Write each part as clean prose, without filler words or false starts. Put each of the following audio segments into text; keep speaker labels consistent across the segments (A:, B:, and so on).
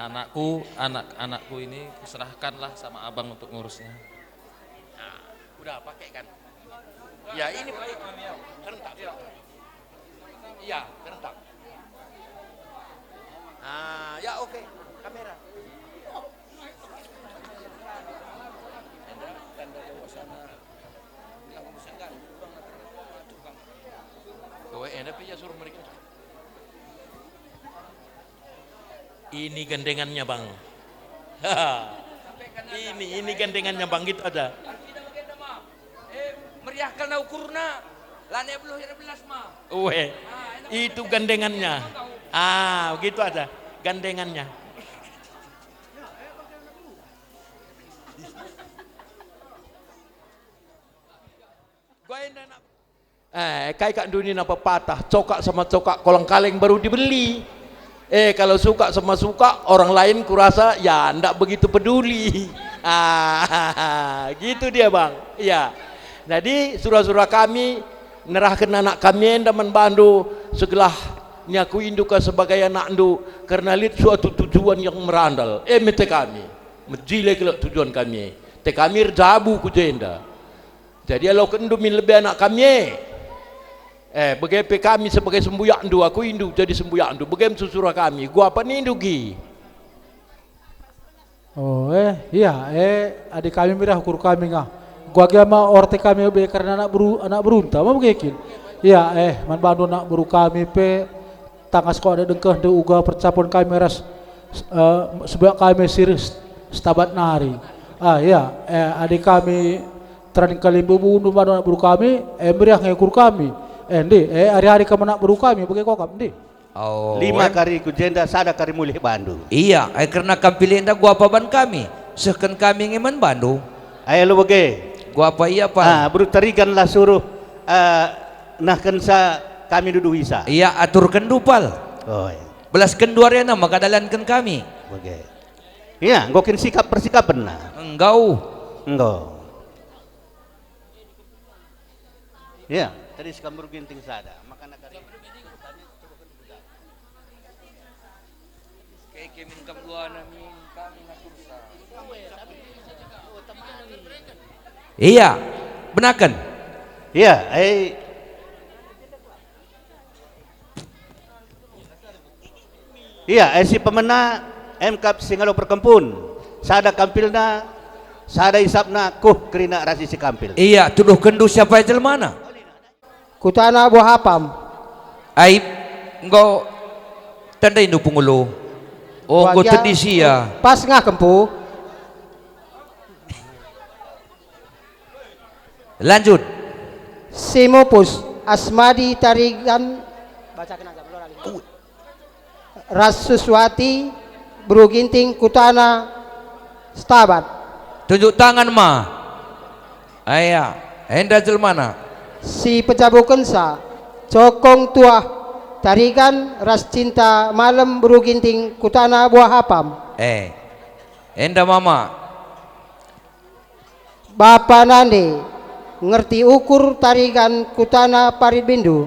A: Anak-anakku ini kuserahkanlah sama abang untuk ngurusnya.
B: Nah, udah pakai kan? Ya ini pakai rentak. Iya, rentak. Ah, ya oke. Kamera.
A: Ini gandengannya bang. ini gandengannya bang, gitu aja.
B: Meriahkan ukurna. Lane beluh ya belas mah.
A: Weh, itu gandengannya. Begitu aja gandengannya. Kayak kak dunia apa patah, cokak sama cokak kolang kaleng baru dibeli. Kalau suka sama suka orang lain kurasa ya ndak begitu peduli. Gitu dia bang. Ya. Jadi surah-surah kami nerahkan anak kami yang daman bandu segelah nyaku induka sebagai anak ndu karena lihat suatu tujuan yang merandal. Mete kami, menjile kelak tujuan kami. Te kami jabu ku jenda. Jadi kalau kendumin lebih anak kami. Bagaimana kami sebagai sembuyak ndu, aku indu jadi sembuyak ndu. Bagaimana susurah kami, gua apa nih indugi?
C: Iya, adik kami mirah ukur kami ngah. Gua gama orte kami be karena anak berunta, mau begitu. Iya, man bandu anak buru kami pe tangas kau ada dengkeh de uga percapon kami ras sebelah kami siris stabat nari. Iya, adik kami teraning kali bunuh bandu anak buru kami, mirah ngukur kami. Hari-hari kamu nak buru kami bagi kau kam,
D: 5 kali ku jenda sada kali mulih Bandung.
E: Iya, karena kami pilih enda gua apa ban kami. Seken kami ngeman Bandung.
D: Ayo lu bagi.
E: Gua apa iya pak?
D: Buru tarikan lah suruh nah kensa kami duduk bisa.
E: Iya, atur kendupal.
D: Iya.
E: Belas kenduarnya maka dalankan kami.
D: Bagi. Iya, ngokin sikap persikapan nah.
E: Enggak.
D: Iya, tadi sekambur ginting sada. Makan akar.
E: Iya, benakan.
D: Iya, Iya, si pemena MKP Singalo Perkempun. Sada kampilna, sada isapna kerina rasi si kampil.
E: Iya, tuduh kendu siapa aja mana?
C: Kutana buah hapam.
E: Aib, engkau tanda indu pungulu. Engkau tadi sia.
C: Pas ngah kempu.
E: Lanjut.
C: Simopus Asmadi Tarigan bacakan agak belum. Rasuswati Bruginting Kutana Stabat.
E: Tunjuk tangan ma. Ayah, enda jelmana.
C: Si pecabukensa Cokong Tuah Tarigan Ras Cinta Malam Bruginting Kutana Buah Hapam.
E: Enda mama.
C: Bapak Nande ngerti ukur tarigan Kutana Parit Bindu.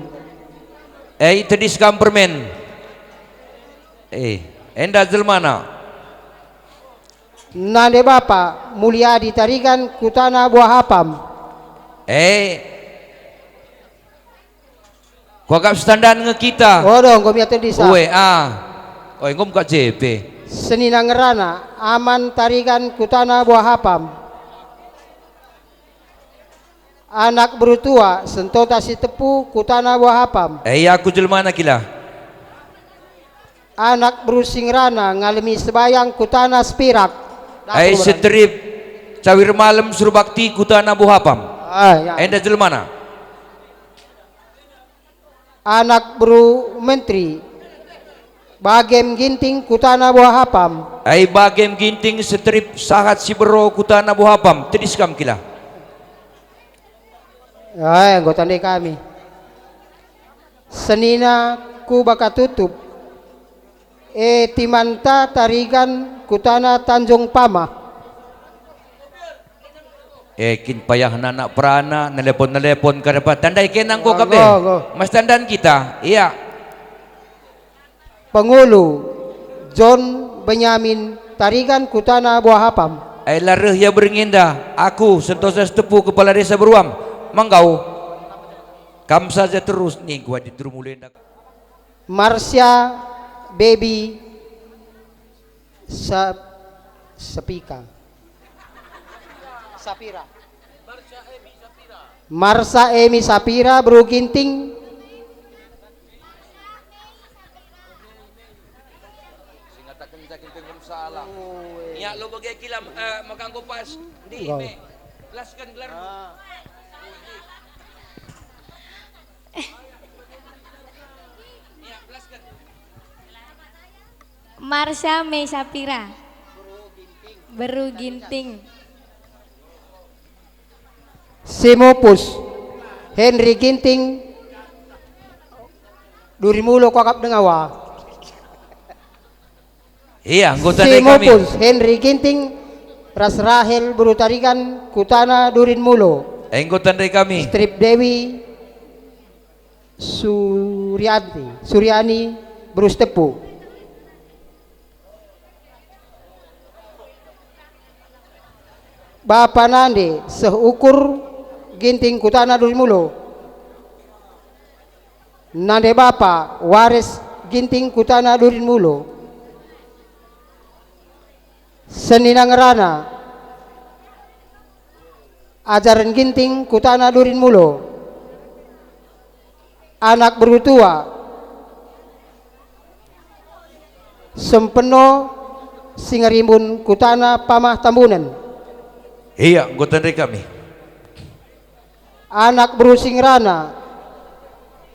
E: Tadi sekam permen. Enda jelmana.
C: Nande Bapak mulia di tarigan Kutana Buah Hapam.
E: Kau agak standar nge kita.
C: Dong, kau miat disa.
E: Ngom kak JP.
C: Seni nangerana aman tarigan Kutana Buah Hapam. Anak berutua sentota si tepu Kutana Buah Hapam.
E: Aku jelmana kila.
C: Anak berusingrana ngalami sebayang Kutana Spirak.
E: Setrip cawir malam suruh bakti Kutana Buah Hapam. Enda jelmana.
C: Anak beru menteri Bagem Ginting Kutana Buah Hapam.
E: Bagem Ginting setrip sahat si bero Kutana Buah Hapam. Tadi sekam kila.
C: Anggota kami. Senina ku baka tutup. Timanta Tarigan Kutana Tanjung Pama.
E: Kin payah anak perana nelepon ka dapat tandai kenang ko kabe. Mas tandan kita. Iya.
C: Pengulu John
F: Benyamin Tarigan Kutana Buah Hapam.
E: Ai lareh ya beringinda, aku Sentosa Setepu Kepala Desa Beruam, manggau. Kam saja terus nih gua diturmulin.
F: Marsha Baby Sepika Sapira. Marsha Emi Sapira Bro Ginting.
B: Singatakan sakin tengem salah. Ya lo bagi kilam makan kopas. Di
F: Wow.
B: me. Gelaskan gelar. Ya, gelaskan.
G: Marsha Mei Sapira Beru Ginting
F: Simopus Henry Ginting Durimulo Kokap Dengawa.
E: Iya, anggota dari kami.
F: Simopus Henry Ginting Ras Rahel Buru Tarigan Kutana Durin Mulo.
E: Anggota dari kami.
F: Strip Dewi Suryani Bruce Tepu. Bapak Nande Seukur Ginting Kutana Durimulo. Nande Bapak Waris Ginting Kutana Durinmulo. Seninang Rana Ajaran Ginting Kutana Durinmulo. Anak berutua Sempeno Singarimbun Kutana Pamah Tambunan.
E: Iya, anggota dari kami.
F: Anak berusing Rana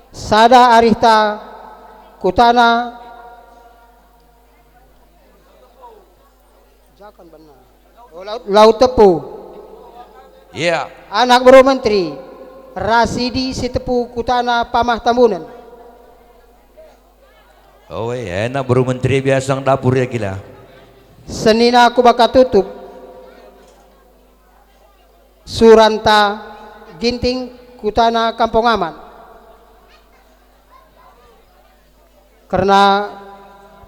F: Sada Arista Kutana Laut Tepu.
E: Iya.
F: Anak Bro Menteri Rasidi Sitepu Kutana Pamah Tambunan.
E: Oh iya, enak baru menteri biasa ang dapur ya gila.
F: Senina aku bakal tutup Suranta Ginting Kutana Kampung Aman. Karena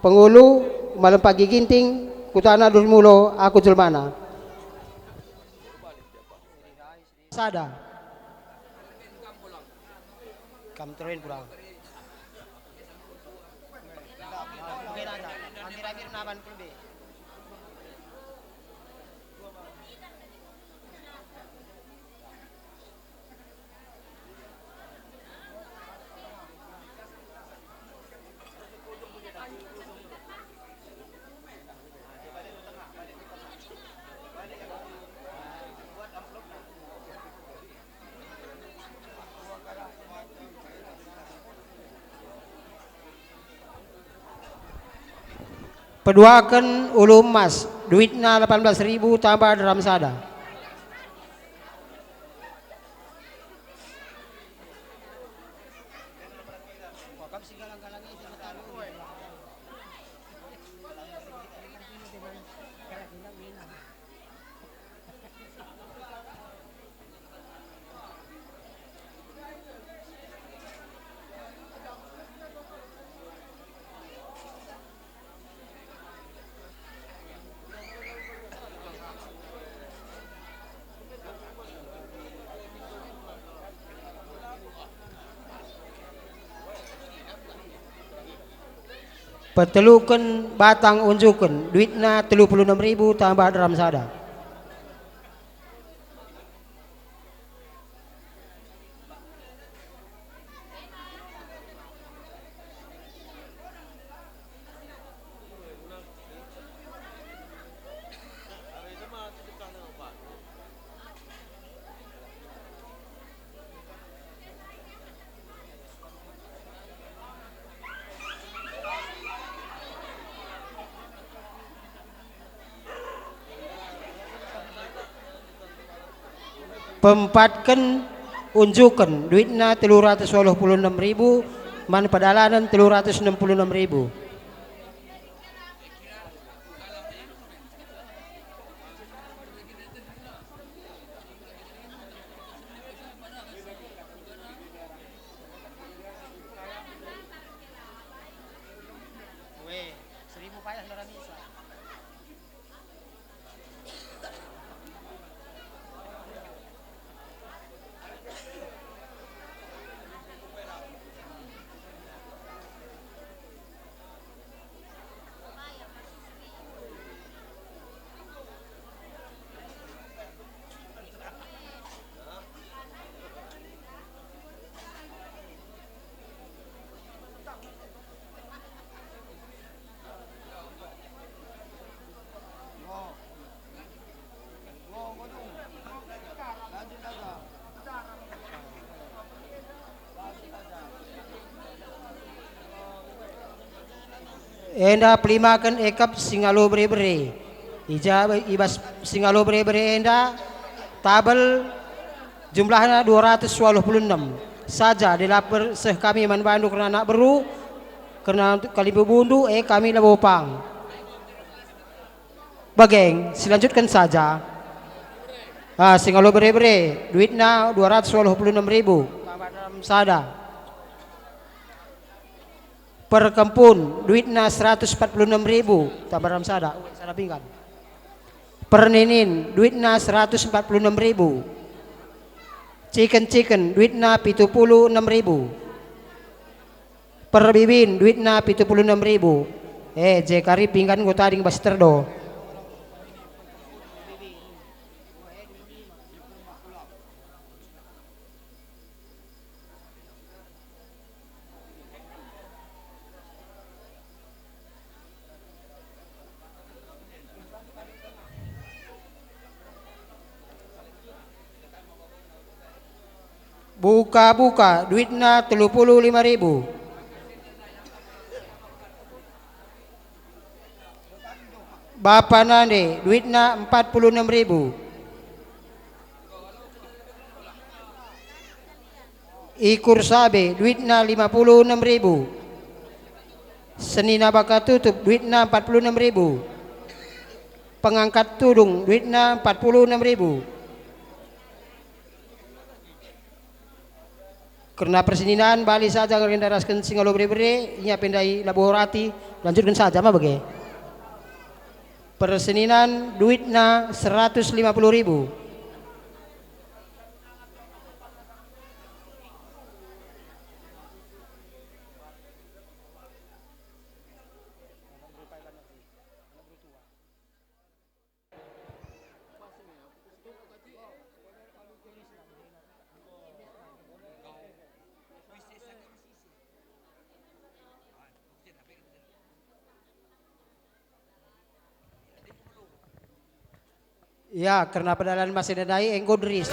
F: penghulu malam pagi Ginting Kutana Durmulo aku jelmana. Sada. Kamu teruin pulang. Peduakan ulu emas duitnya 18.000 tambah drum sada. Petelukan batang unjukan duitnya 36.000 tambah drum sada. Pempatkan unjukan duitnya 386.000 man pedalanan 366.000. Weh, 1.000 payah lora bisa. enda pelimakan ekap singalo bre-bre. Ibas singalo bre-bre enda tabel jumlahnya 226 saja dilaper seh kami manbandu karena anak beru karena untuk kali bebundu kami labopang. Bageng silanjutkan saja. Singalo bre-bre duitnya 226.000 dalam sada. Perkempun duitnya 146.000 tabaram sada. Sada pinggan. Perninin duitnya 146.000. Chicken duitnya 76.000. Perbibin duitnya 76.000. Jekari pinggan go tading basterdo. Buka duitnya 35.000. Bapak nande duitnya 46.000. Ikur sabe duitnya 56.000. Senina baka tutup duitnya 46.000. Pengangkat tudung duitnya 46.000. Karena persininan bali saja karena daraskan singalo bre-bre nya pendai laborati lanjutkan saja mah bage. Persininan duitnya 150.000. Ya, karena pedalan masih dadai engko deris.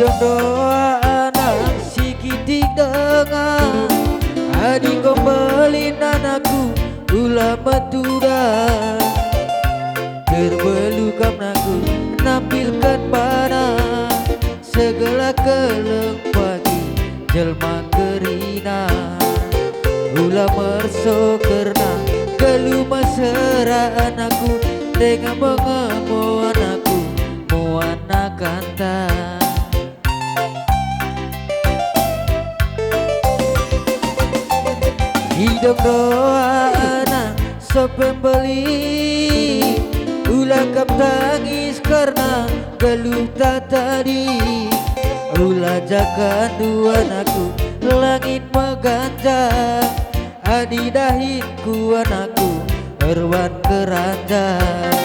E: Hidung doa anak sikitik dengar adik kembali anakku ulah metudah terbelukam naku nampilkan pada segala keleng pagi jelma kerina ulah merso kerna gelu mesra anakku dengan mengemu anakku muana kanta hidup doa anak sepembeli ulah kam tangis karena geluh tak tadi ulah jaga dua anakku langit meganjang adi dahinku anakku erwan keranjang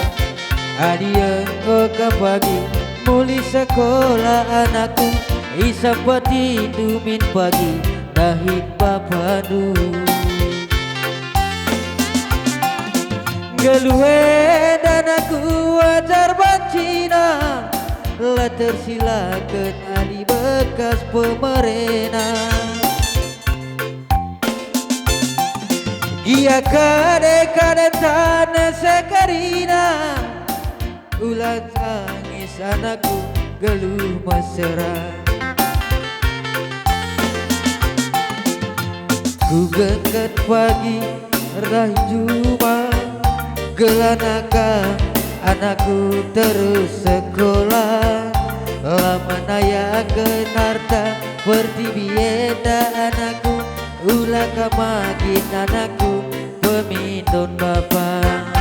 E: adi engkau pagi muli sekolah anakku isapati dumin pagi dahik papadu geluhe dan aku wajar bancina lah tersilakan ali bekas pemerintah ia kade tanah sekarina ulah tangis anakku geluh mesra ku gengket pagi rai juma gelanaka anakku terus sekolah lama naya kenarta pertibieta anakku ulah kamagin anakku pemintun bapak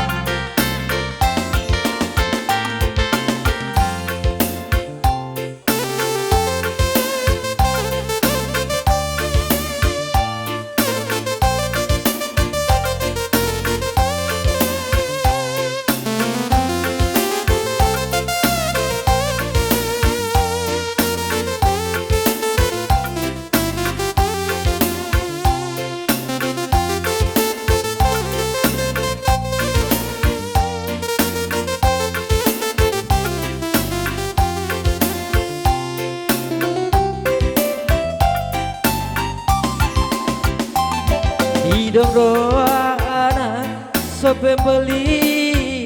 E: hidung doa anak sepembeli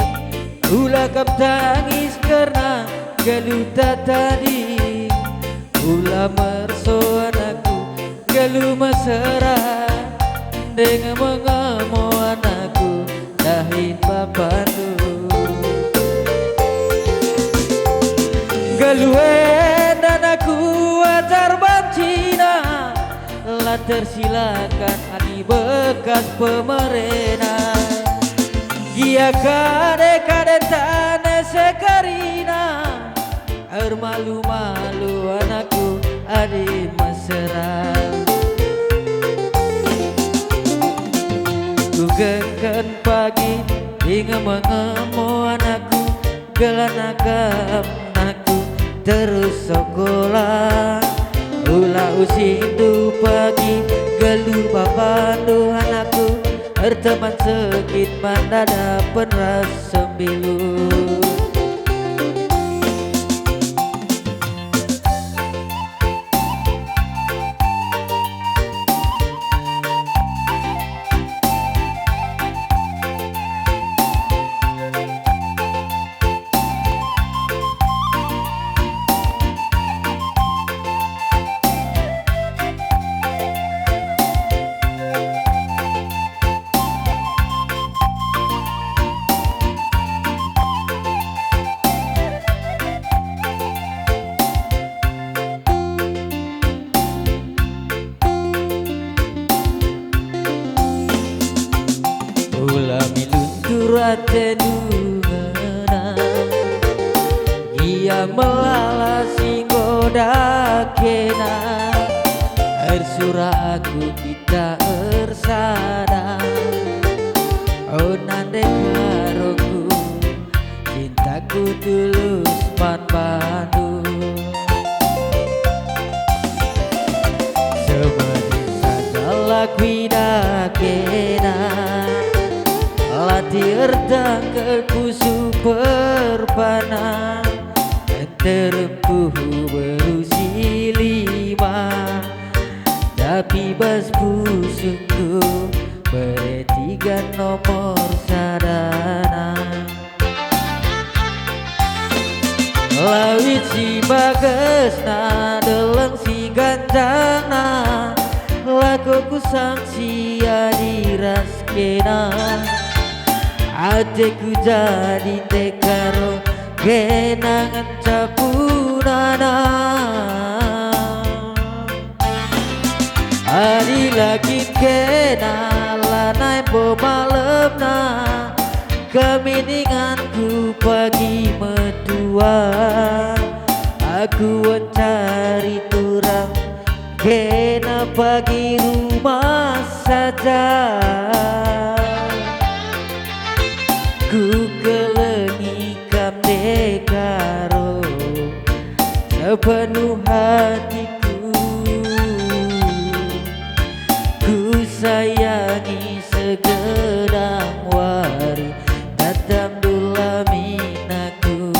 E: ulah kam tangis karena geluh tak tadi ulah merso anakku geluh mesra dengan mengemu anakku dahin papandu geluh anakku wajar bancina lah tersilakan ani bekas pemerintah ia kade tanah sekarina er malu-malu anakku adi mesra ku gengkan pagi hingga mengemu anakku gelanakam anakku terus sekolah ulah usindu pagi geluh papandu anakku erteman sekit mandada penras sembilu ulah miluntur atenungana ia melala singgoda kena ersura aku kita ersana oh nande karoku cintaku tulus man bandu seperti sajalah kuida kena latih kelku super panah terempuh berusia
H: ibas busukku bertiga nomor sadana lawit si bagesna deleng si ganjana lakuku sangsi adiraskena ateku jadi tekaro genangan capunana Adi lagi kena lanai pemalemna kemininganku pagi metua aku mencari turang kena pagi rumah saja ku kelengi kam dekaro sepenuh hatiku ku sayangi segedang wari datang dula minaku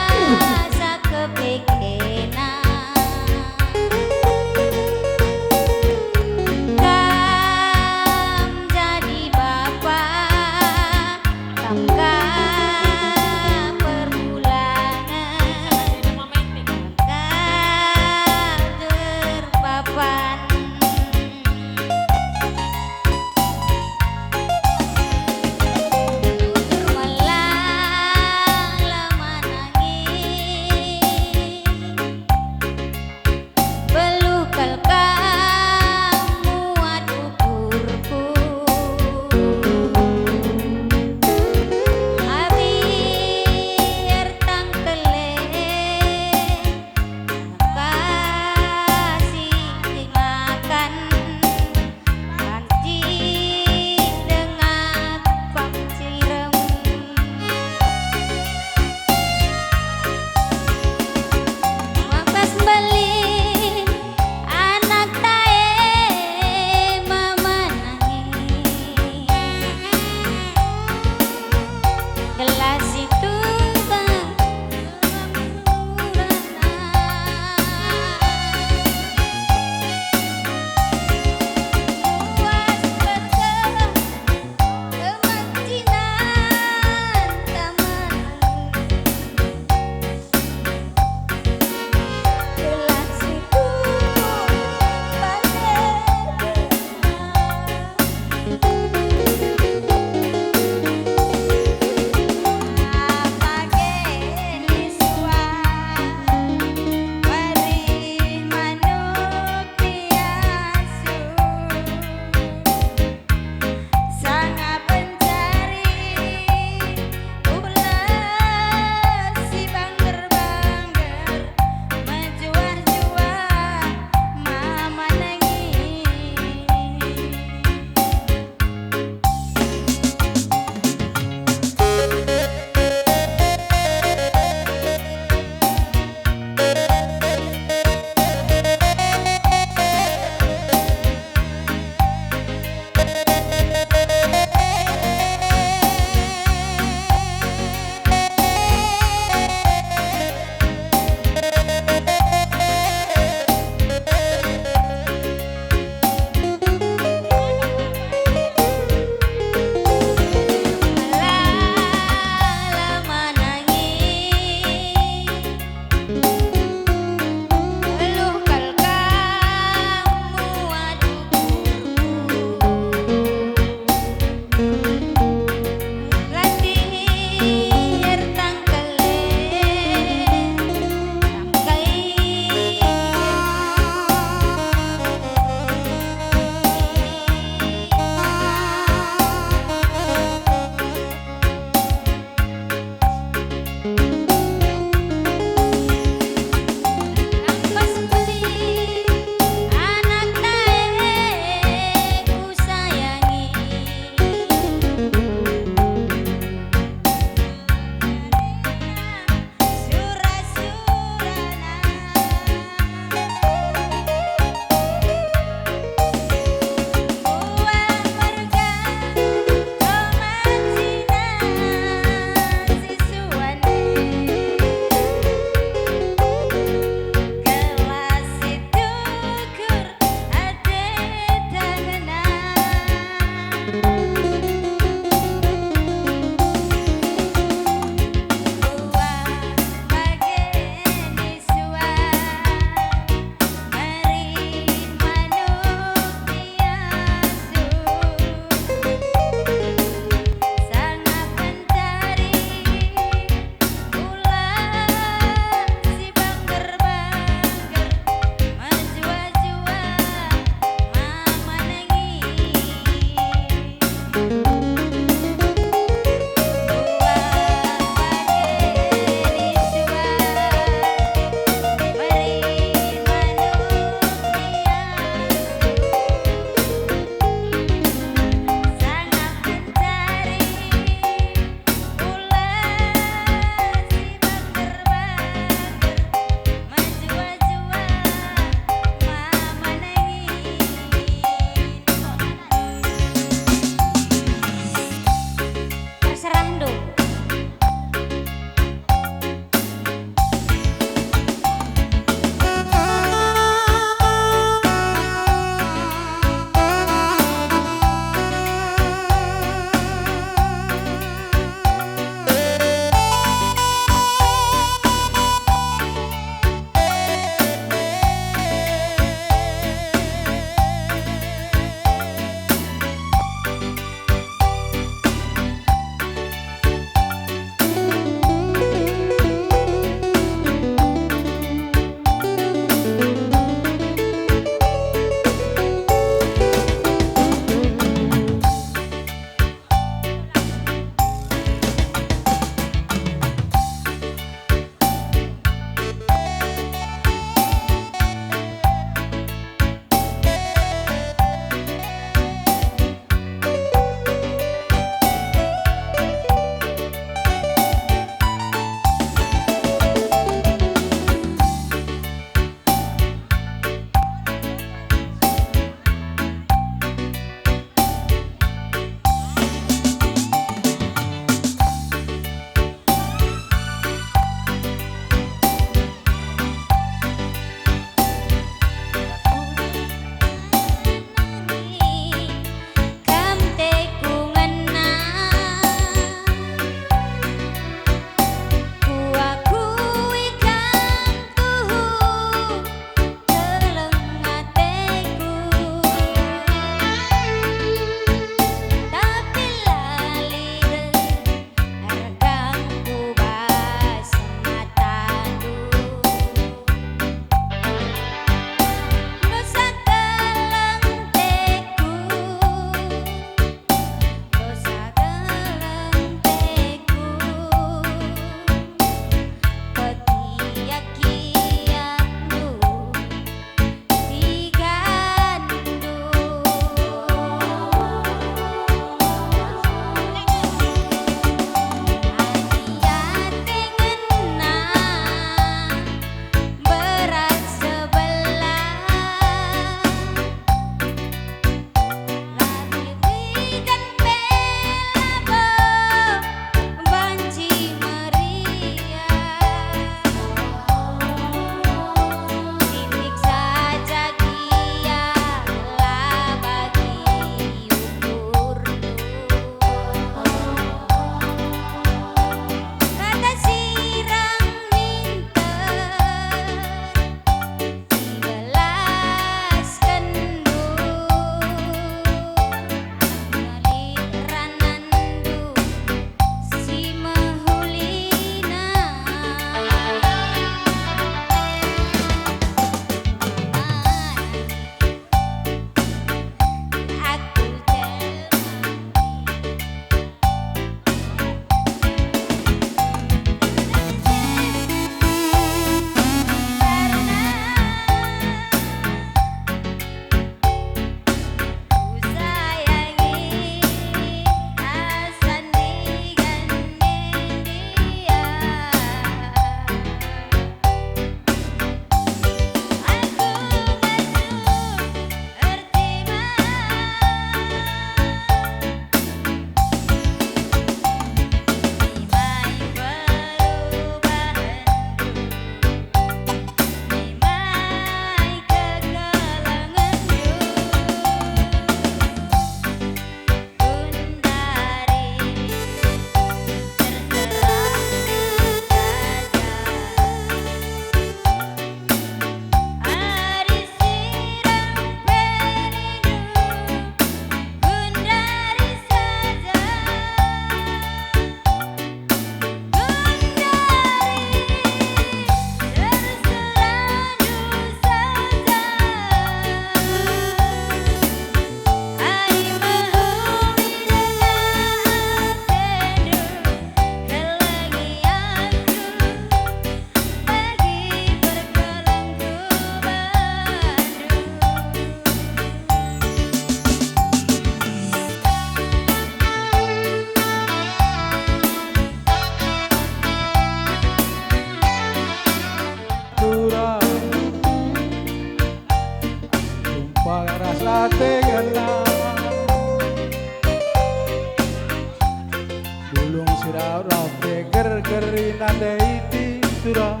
C: kerina deiti surah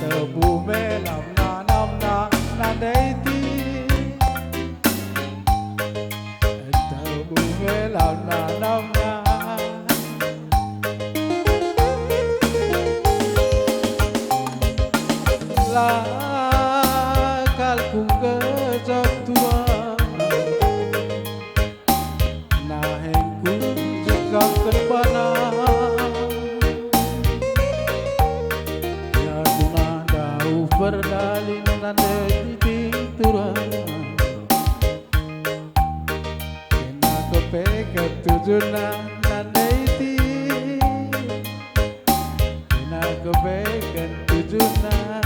C: tebu melam nanam na deiti tebu melam nanam na la kalku kejap tua nahengku juga kerbana ya guna dau berdalin nande titik turang kena kepeket tujuan nande iti kena kepeket tujuan.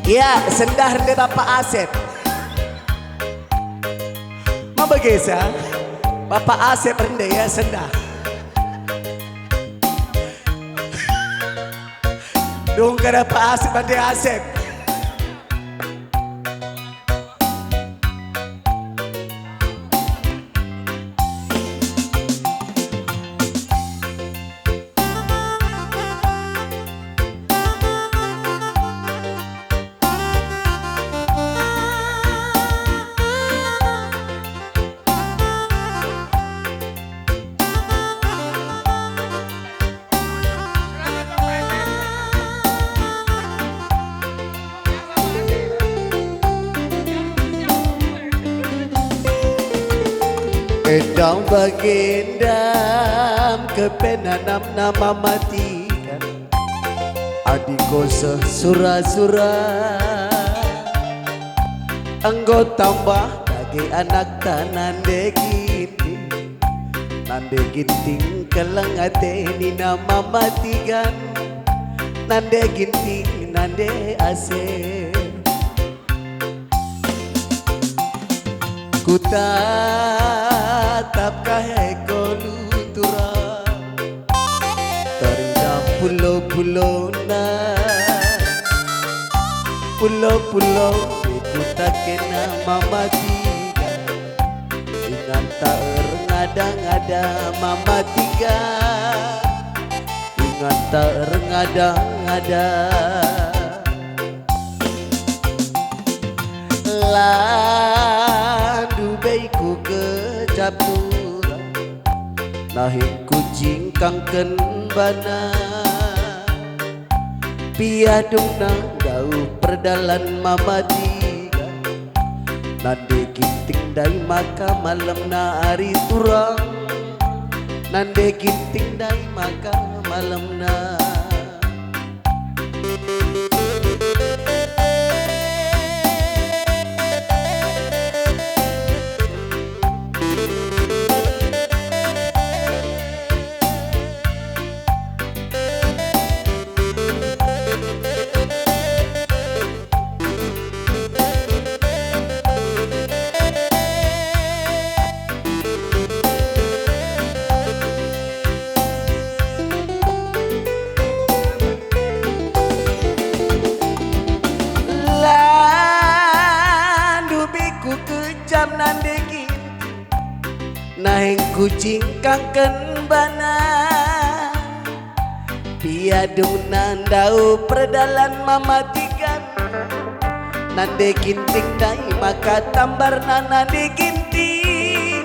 I: Ya, sendah de Bapak Asep. Mau bagesa? Bapak Asep rendah ya sendah. Dong kada Pak Asep ade Asep. Edang bagendam kepenanam nama matikan adiko sesura-sura anggo tambah bagi anak tanande ginting nande ginting kelengate ni nama matikan nande ginting nande ase ku tatap kahai kolutura terindah pulau-pulau na pulau-pulau ku tak kena mama tiga ingat tak ngada-ngada mama tiga ingat tak ngada-ngada landu beiku kejapura nahing kucing kangken bana piadung nang gau perdalan mama tiga nande ginting dai maka malam na ari turang nande ginting dai maka malam na nande ginting nahing kucing kangken bana piadung nandau perdalan mamatikan nande ginting dai maka tambar nande ginting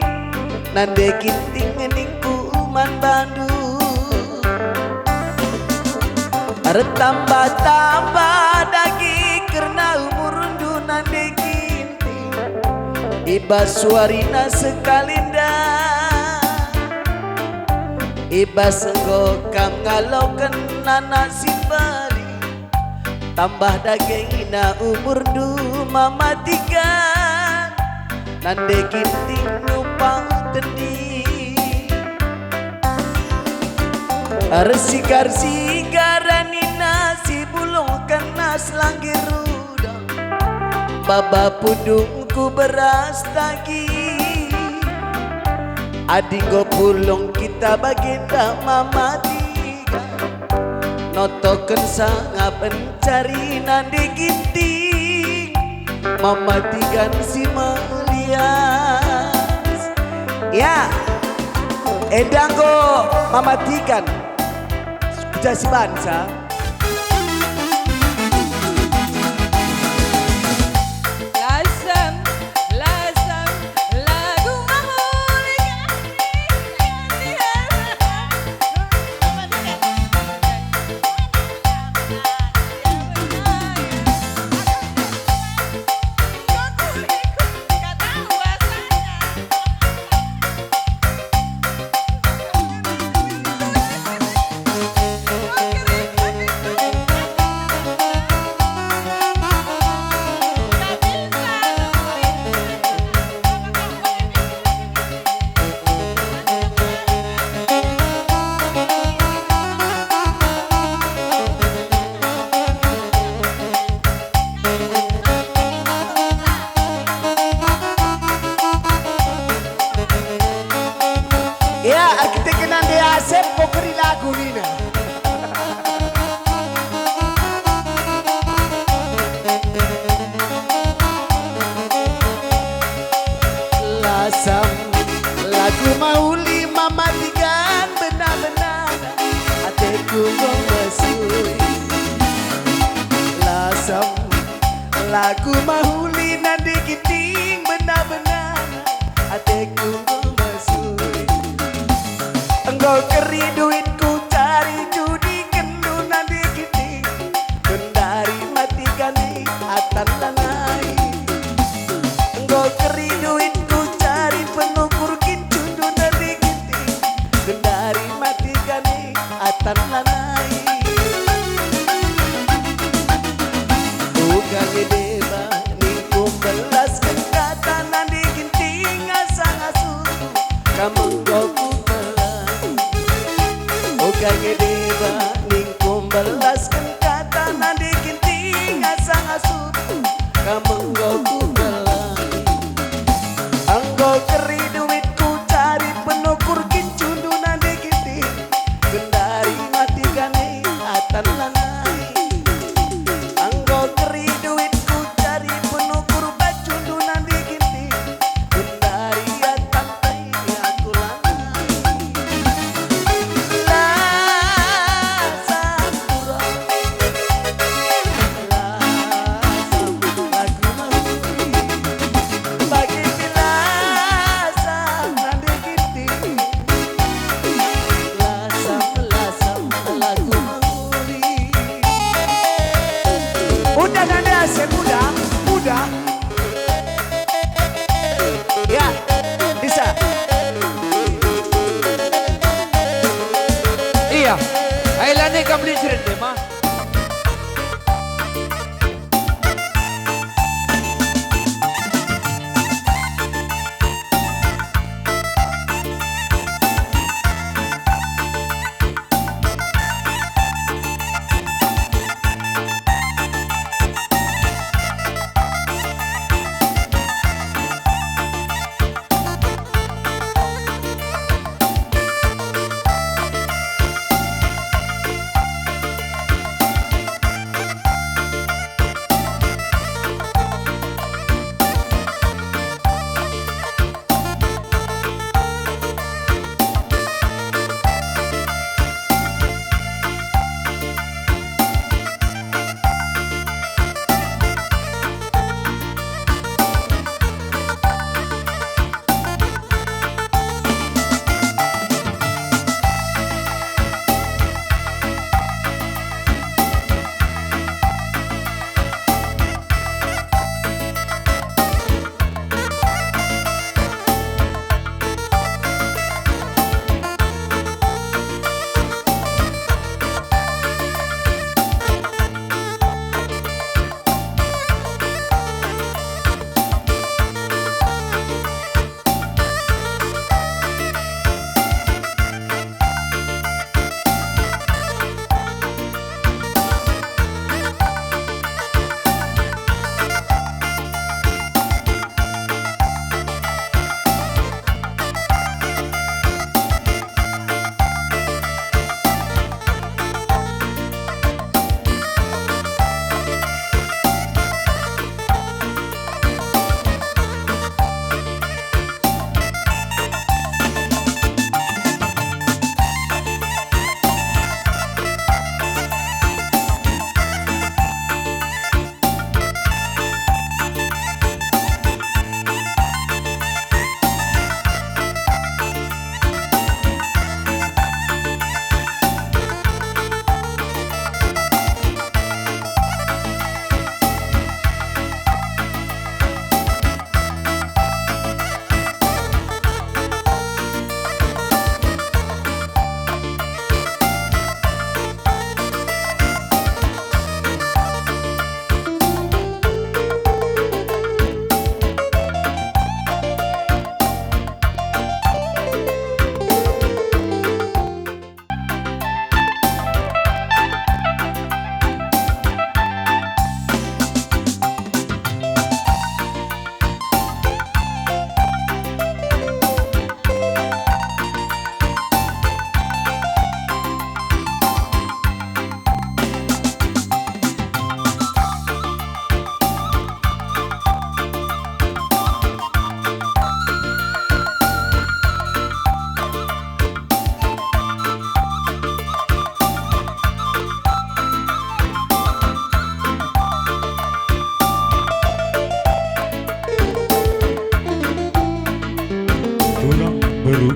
I: ningku uman bandu are tambah dagi karena umur undu nande iba suarina sekalinda iba senggokam ngaloken nana simbali tambah dagingina umur du mamatikan nande ginting numpang tendi Arsigar-sigarani nasi bulung kenas langgir udang Baba pudungku beras tagi Adinggo pulung kita baginda mama tiga Notoken sanga pencari nande ginting Mama tigan si melias Ya Edanggo mama tigan Jasi Bansa
J: Lasam lagu mahulika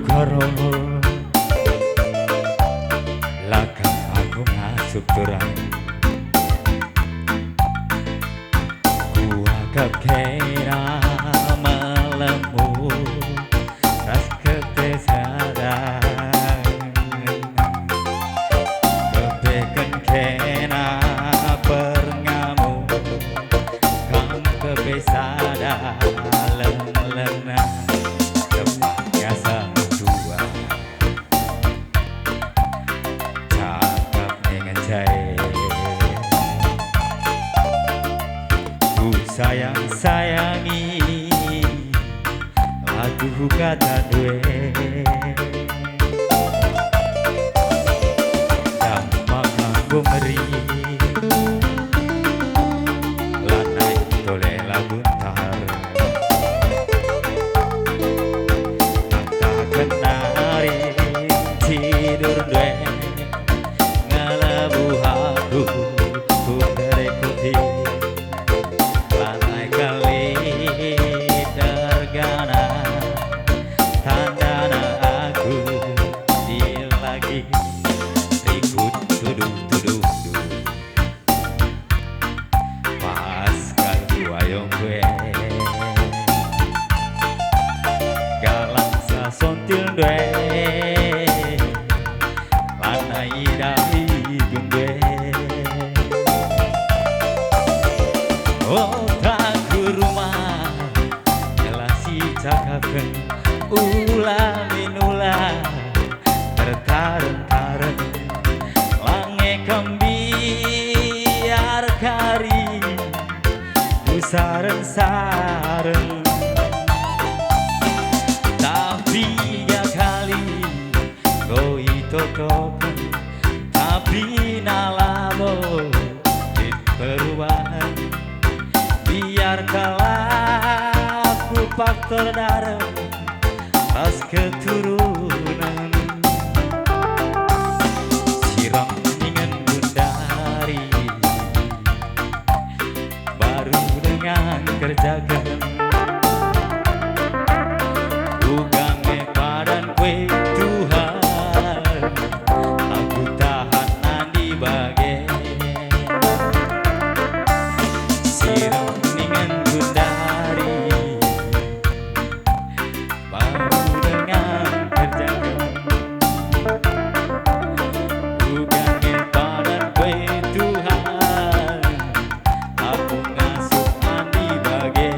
H: karo lakang aku ngasup turang kuagap kera malemu ras ketesadang kebeken kena perngamu kam kebesada lena tepatnya sang tua cakap dengan jaya ku sayang-sayangi lagu kata due dampak aku ngeri lanai tole lagu tar kata kenari tidur due ngalabu aku ku terikuti lanai kali tergana tandana aku di lagi ribut tuduh pas kalau ayong gue galang sasontil gue lanai dari gue oh tak ke rumah jelasi cakapen ulah minula tertareng-tareng lange kembiar kari sareng-sareng tapi ya kali goi totokan tapi nalamo di perubahan biar kalah aku faktor darah pas keturunan siram ingin bundari baru dengan kerjakan ugange padan kue Tuhan aku tahan nandi bage siram ingin bundari baru dengan kerjakan ugange padan kue Tuhan aku ngasuh nandi bage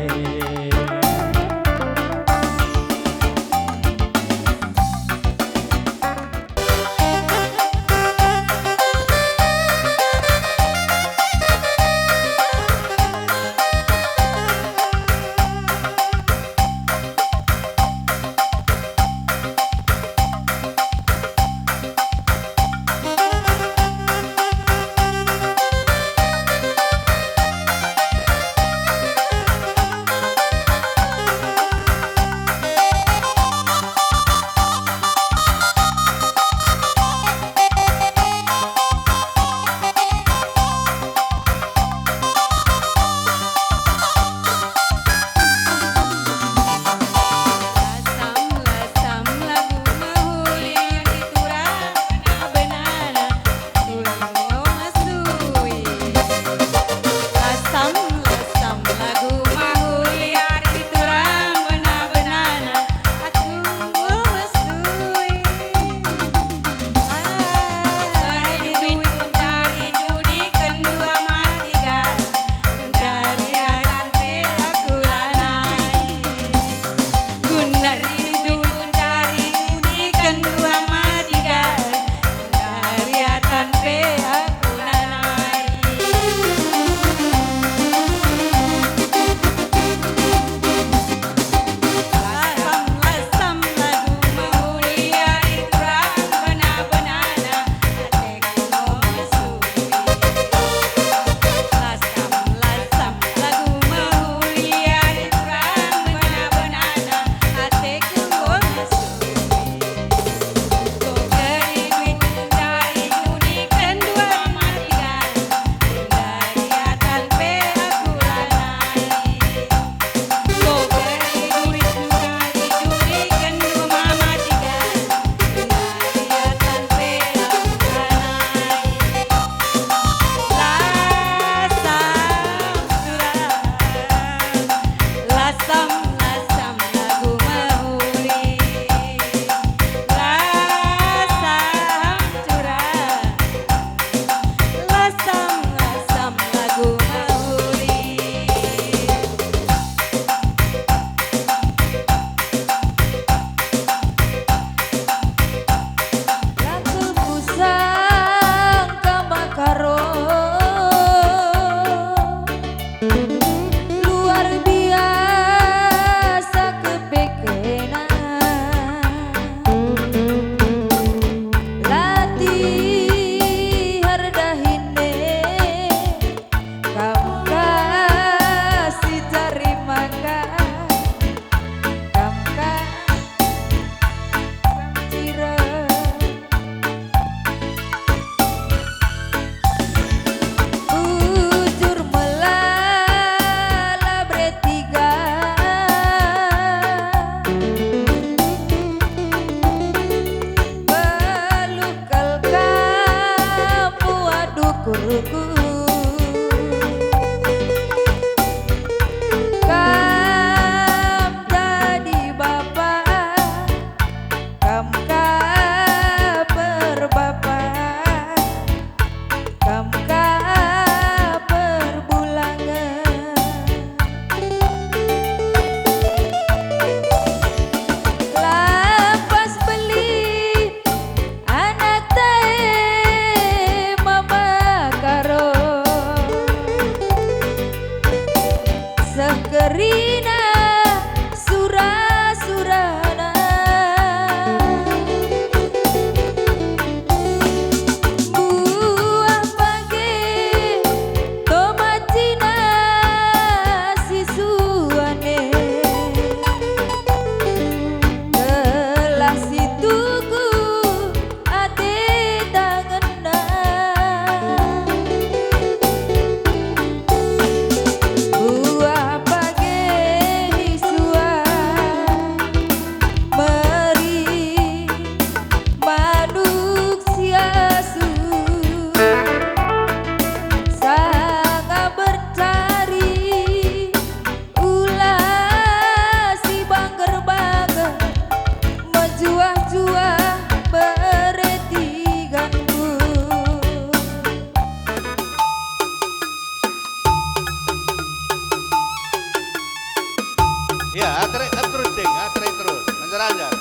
D: Ya, atrai terus ding, atrai terus. Menjeranjang.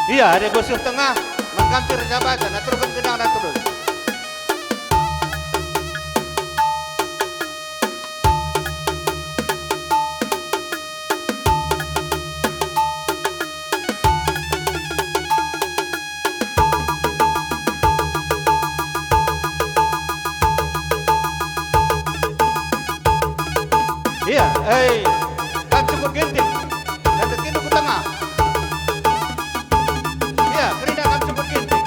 D: Iya, ada gosok tengah, mengkampir jabatan, aturkan gedang dan terus. Iya, kan cukup genting, dan tekin ke tengah. Iya, kerina kan cukup genting.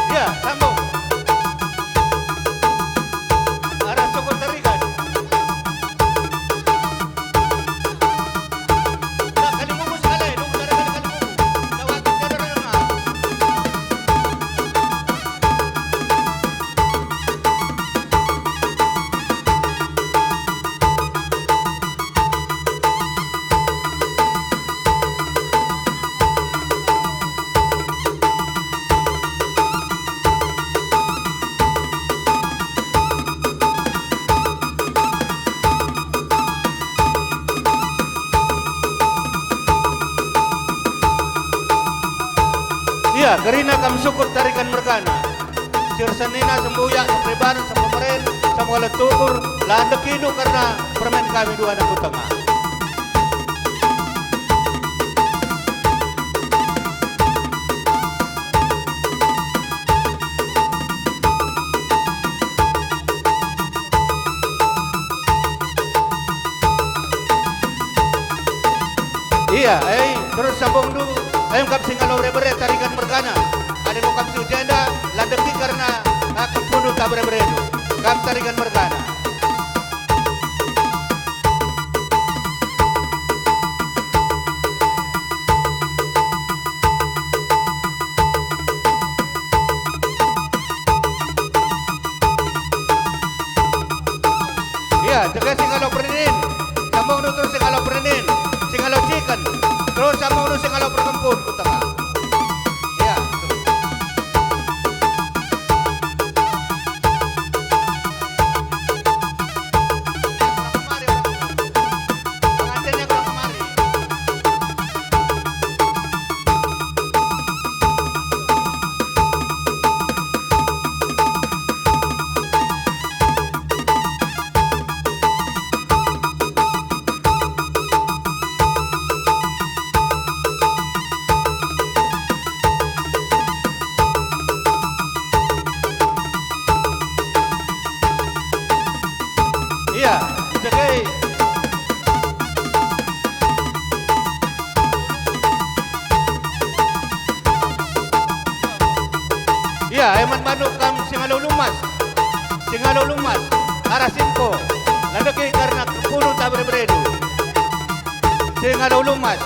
D: Iya, sambung. Arah cukup tarikan. Nak kali mumus sekali, dong dari kali mumus. Lawat ke tengah. Iya, kerina kam syukur tarikan merkana. Sir senina sembuya, semprebaran, sempemeren, semua letukur, landek hidup karena permen kami dua anak utama. Iya, terus sambung dulu. Ayam kap singalau rebere tarikan merkana. Ada mau kap sujanda landeki karena kepundu tak rebere itu. Kap tarikan merkana. Iya, jaga singalau perinin. Sambung dulu terus singalau perinin. Singalau chicken. Terus sambung dulu singalau perkempun ke tengah. Ya, terus. Pengantinnya kurang kemari. Iya, jaga. Iya, eman manuk kam singalau lumas. Singalau lumas. Arah simpo. Landaki karena kuno tak berbredu. Singalau lumas.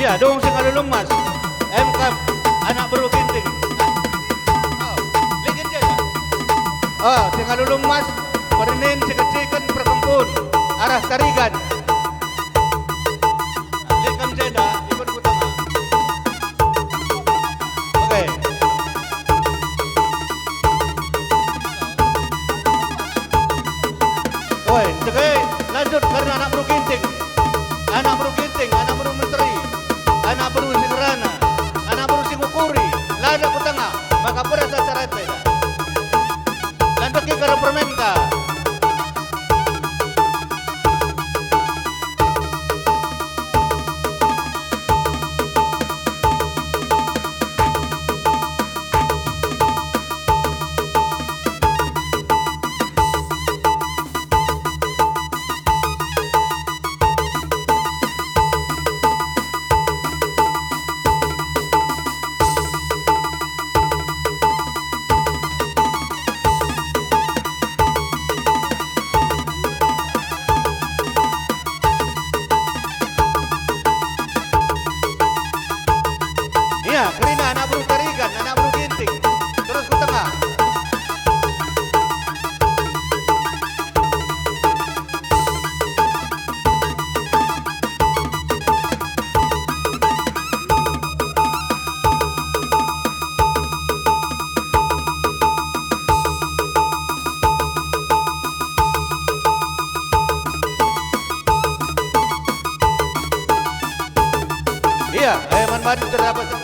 D: Iya, dong Singalulung Mas. MK anak Beru Ginting. Oh, lihat dia. Oh, Singalulung Mas. Pernin sikit-sikit perkempun arah Tarigan. Lihat Kamseda ikut ke tengah. Oke. Oi, cegai lanjut karena anak Beru Ginting. Anak Beru Ginting, anak Beru Menteri, anak Beru Singrana, anak Beru Singukuri, lada ke tengah, maka berasa syarat beda. Lanjut ke arah Permenka. Iya, Krina anak Beru Tarigan, anak Beru Ginting. Terus ke tengah. Iya, Man Badu terdapat